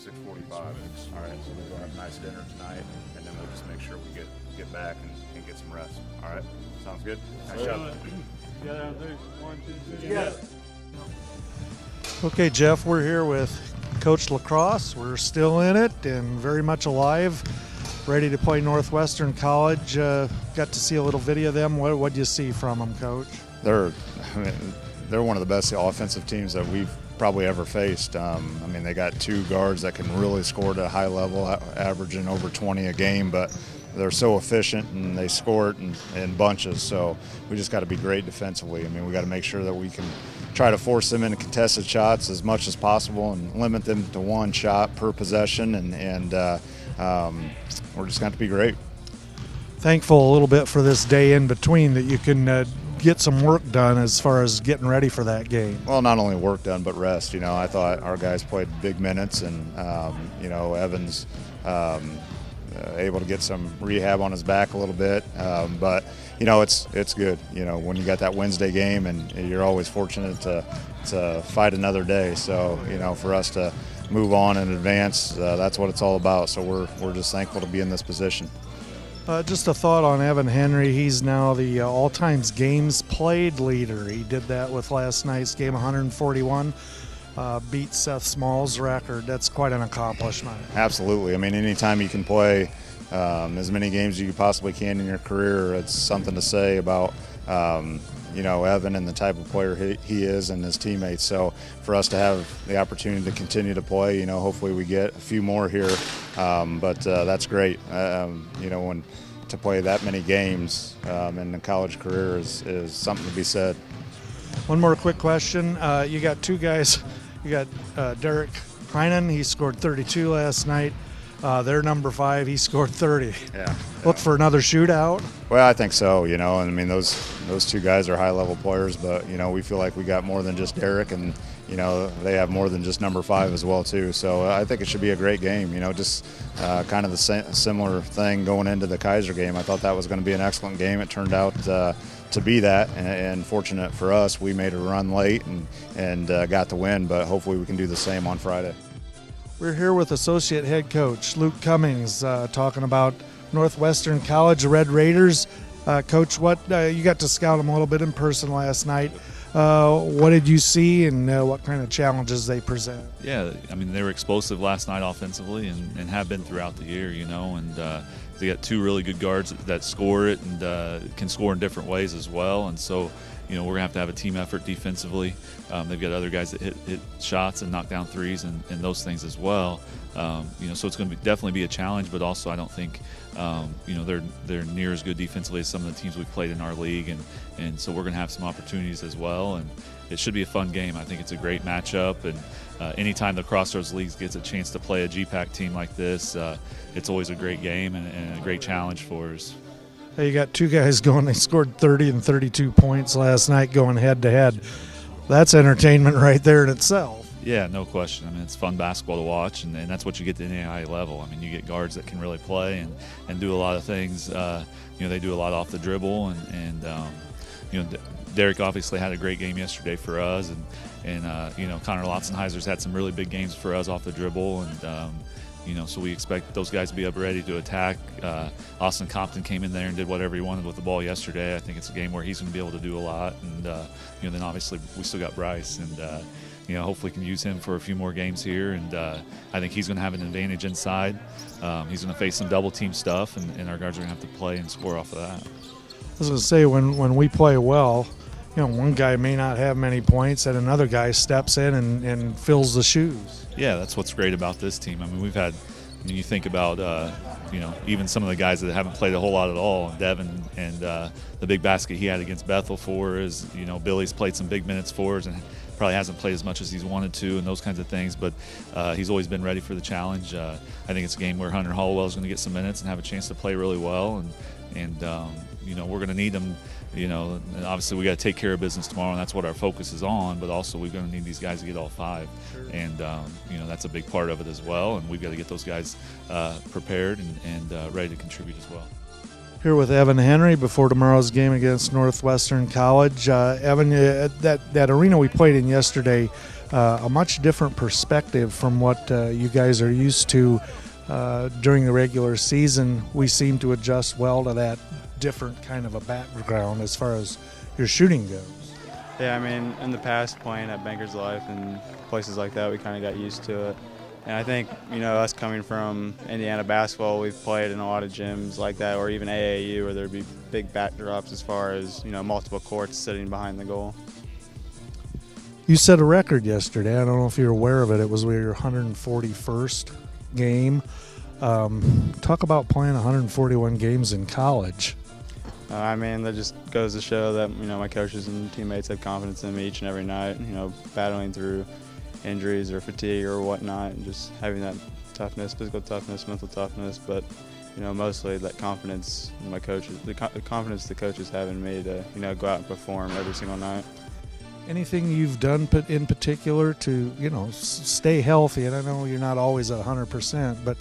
6:45. All right, so we'll go have a nice dinner tonight, and then we'll just make sure we get back and get some rest. All right, sounds good. Nice job. Together on three. 1, 2, 3. Yeah. Okay, Jeff, we're here with Coach Lacrosse. We're still in it and very much alive, ready to play Northwestern College. Got to see a little video of them. What did you see from them, Coach? They're one of the best offensive teams that we've probably ever faced. They got two guards that can really score at a high level, averaging over 20 a game, but they're so efficient and they score it in bunches. So we just got to be great defensively. We got to make sure that we can try to force them into contested shots as much as possible and limit them to one shot per possession, and we're just going to be great. Thankful a little bit for this day in between that you can get some work done as far as getting ready for that game. Well, not only work done, but rest. I thought our guys played big minutes, and Evans able to get some rehab on his back a little bit. But it's good. When you got that Wednesday game, and you're always fortunate to fight another day. So for us to move on and advance, that's what it's all about. So we're just thankful to be in this position. Just a thought on Evan Henry. He's now the all-time games played leader. He did that with last night's game, 141. Beat Seth Small's record. That's quite an accomplishment. Absolutely. Anytime you can play as many games as you possibly can in your career, it's something to say about Evan and the type of player he is and his teammates. So for us to have the opportunity to continue to play, hopefully we get a few more here. But that's great. When to play that many games in a college career is something to be said. One more quick question. You got two guys. You got Derek Heinen. He scored 32 last night. They're number 5. He scored 30. Yeah. Look for another shootout. Well, I think so. Those two guys are high-level players, but we feel like we got more than just Derek, and they have more than just number 5 as well too. So I think it should be a great game. Just kind of the similar thing going into the Kaiser game. I thought that was going to be an excellent game. It turned out to be that, and fortunate for us, we made a run late and got the win. But hopefully we can do the same on Friday. We're here with Associate Head Coach Luke Cummings talking about Northwestern College Red Raiders. Coach, what you got to scout them a little bit in person last night. What did you see, and what kind of challenges they present? Yeah, they were explosive last night offensively and have been throughout the year, and they got two really good guards that score it and can score in different ways as well. And so, we're going to have a team effort defensively. They've got other guys that hit shots and knock down threes and those things as well. So it's going to definitely be a challenge, but also I don't think, they're near as good defensively as some of the teams we've played in our league. And so we're going to have some opportunities as well. And it should be a fun game. I think it's a great matchup. And anytime the Crossroads Leagues gets a chance to play a GPAC team like this, it's always a great game and a great challenge for us. Hey, you got two guys going. They scored 30 and 32 points last night going head-to-head. That's entertainment right there in itself. Yeah, no question. It's fun basketball to watch, and that's what you get at the NAIA level. You get guards that can really play and do a lot of things. They do a lot off the dribble, and Derek obviously had a great game yesterday for us, and Connor Lotzenheiser's had some really big games for us off the dribble, and so we expect those guys to be up ready to attack. Austin Compton came in there and did whatever he wanted with the ball yesterday. I think it's a game where he's going to be able to do a lot. And, then obviously we still got Bryce. And, hopefully can use him for a few more games here. And I think he's going to have an advantage inside. He's going to face some double-team stuff, and our guards are going to have to play and score off of that. I was going to say, when we play well, one guy may not have many points, and another guy steps in and fills the shoes. Yeah, that's what's great about this team. We've had, you think about, even some of the guys that haven't played a whole lot at all, Devin, and the big basket he had against Bethel for us. Billy's played some big minutes for us and probably hasn't played as much as he's wanted to and those kinds of things, but he's always been ready for the challenge. I think it's a game where Hunter Hollowell is going to get some minutes and have a chance to play really well, and we're going to need him. And obviously we got to take care of business tomorrow, and that's what our focus is on, but also we're going to need these guys to get all 5. Sure. And that's a big part of it as well, and we've got to get those guys prepared and ready to contribute as well. Here with Evan Henry before tomorrow's game against Northwestern College. Evan, that arena we played in yesterday, a much different perspective from what you guys are used to during the regular season. We seem to adjust well to that different kind of a background as far as your shooting goes. Yeah, I mean, in the past, playing at Bankers Life and places like that, we kind of got used to it. And I think, us coming from Indiana basketball, we've played in a lot of gyms like that, or even AAU, where there'd be big backdrops as far as, multiple courts sitting behind the goal. You set a record yesterday. I don't know if you're aware of it. It was your 141st game. Talk about playing 141 games in college. I mean, that just goes to show that, my coaches and teammates have confidence in me each and every night, battling through injuries or fatigue or whatnot, and just having that toughness, physical toughness, mental toughness, but, mostly that confidence in my coaches, the confidence the coaches have in me to, go out and perform every single night. Anything you've done in particular to, stay healthy? And I know you're not always at 100%, but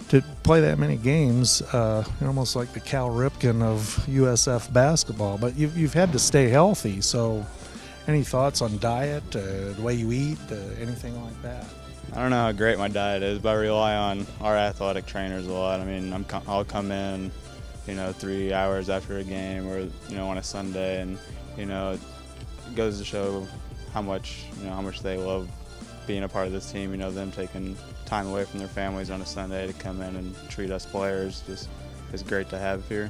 to play that many games, you're almost like the Cal Ripken of USF basketball. But you've had to stay healthy. So, any thoughts on diet, the way you eat, anything like that? I don't know how great my diet is, but I rely on our athletic trainers a lot. I mean, I'll come in, 3 hours after a game, or on a Sunday, and it goes to show how much they love being a part of this team. Them taking time away from their families on a Sunday to come in and treat us players just is great to have here.